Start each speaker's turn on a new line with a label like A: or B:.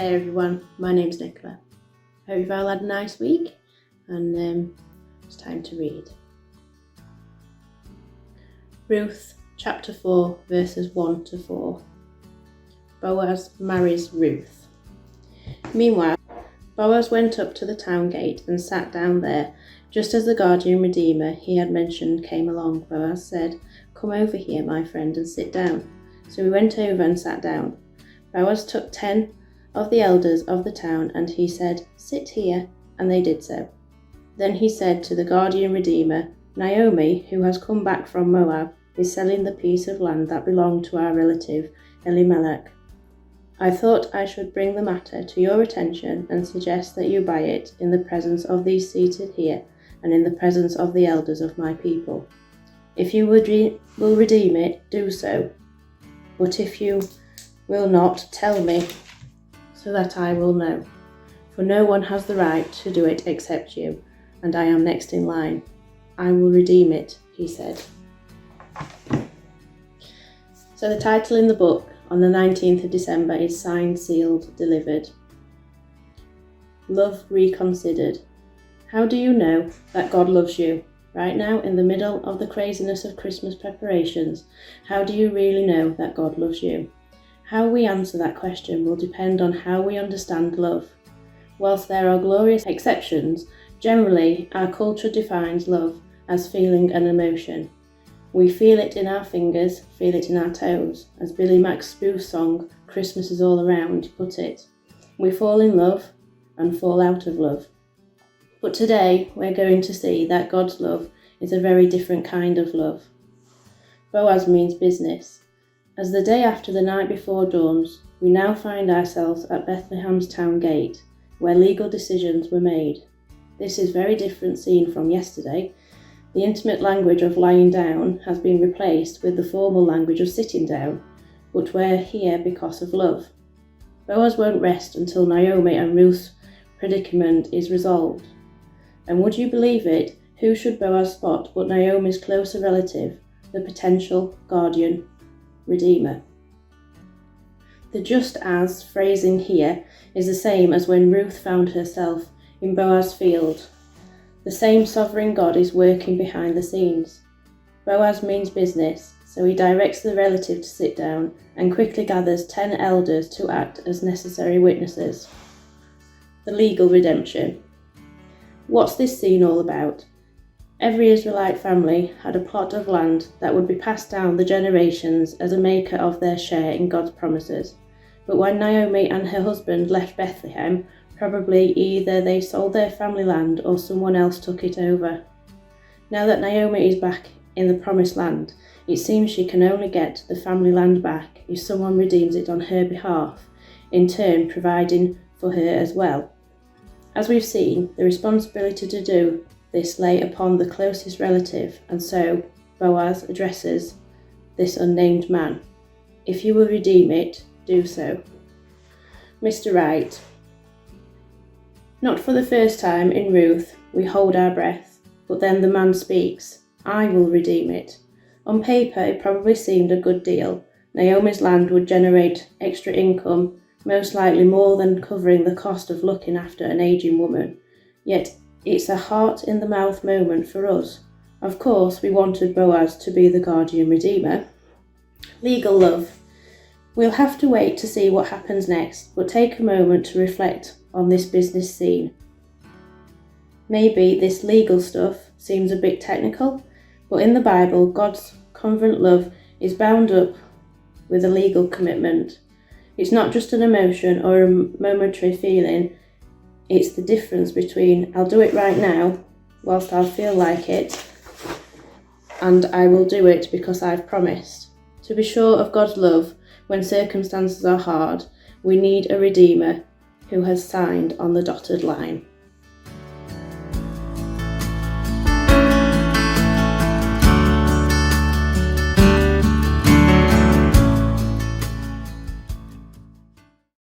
A: Hey everyone, my name's Nicola. Hope you've all had a nice week and it's time to read. Ruth chapter 4 verses 1 to 4. Boaz marries Ruth. Meanwhile, Boaz went up to the town gate and sat down there. Just as the guardian redeemer he had mentioned came along, Boaz said, "Come over here, my friend, and sit down." So he went over and sat down. Boaz took 10 of the elders of the town, and he said, "Sit here," and they did so. Then he said to the guardian redeemer, "Naomi, who has come back from Moab, is selling the piece of land that belonged to our relative Elimelech. I thought I should bring the matter to your attention and suggest that you buy it in the presence of these seated here and in the presence of the elders of my people. If you will redeem it, do so. But if you will not, tell me, so that I will know. For no one has the right to do it except you, and I am next in line. I will redeem it," he said. So the title in the book on the 19th of December is Signed, Sealed, Delivered. Love Reconsidered. How do you know that God loves you? Right now, in the middle of the craziness of Christmas preparations, how do you really know that God loves you? How we answer that question will depend on how we understand love. Whilst there are glorious exceptions, generally our culture defines love as feeling and emotion. We feel it in our fingers, feel it in our toes, as Billy Mac's spoof song, "Christmas is All Around," put it. We fall in love and fall out of love. But today we're going to see that God's love is a very different kind of love. Boaz means business. As the day after the night before dawns, we now find ourselves at Bethlehem's town gate, where legal decisions were made. This is very different scene from yesterday. The intimate language of lying down has been replaced with the formal language of sitting down, but we're here because of love. Boaz won't rest until Naomi and Ruth's predicament is resolved. And would you believe it, who should Boaz spot but Naomi's closer relative, the potential guardian redeemer. The "just as" phrasing here is the same as when Ruth found herself in Boaz's field. The same sovereign God is working behind the scenes. Boaz means business, so he directs the relative to sit down and quickly gathers 10 elders to act as necessary witnesses. The legal redemption. What's this scene all about? Every Israelite family had a plot of land that would be passed down the generations as a maker of their share in God's promises. But when Naomi and her husband left Bethlehem, probably either they sold their family land or someone else took it over. Now that Naomi is back in the promised land, it seems she can only get the family land back if someone redeems it on her behalf, in turn providing for her as well. As we've seen, the responsibility to do this lay upon the closest relative, and so Boaz addresses this unnamed man. "If you will redeem it, do so." Mr. Right. Not for the first time in Ruth, we hold our breath, but then the man speaks, "I will redeem it." On paper, it probably seemed a good deal. Naomi's land would generate extra income, most likely more than covering the cost of looking after an aging woman. Yet it's a heart-in-the-mouth moment for us. Of course, we wanted Boaz to be the guardian redeemer. Legal love. We'll have to wait to see what happens next, but take a moment to reflect on this business scene. Maybe this legal stuff seems a bit technical, but in the Bible, God's covenant love is bound up with a legal commitment. It's not just an emotion or a momentary feeling. It's the difference between "I'll do it right now, whilst I'll feel like it," and "I will do it because I've promised." To be sure of God's love when circumstances are hard, we need a redeemer who has signed on the dotted line.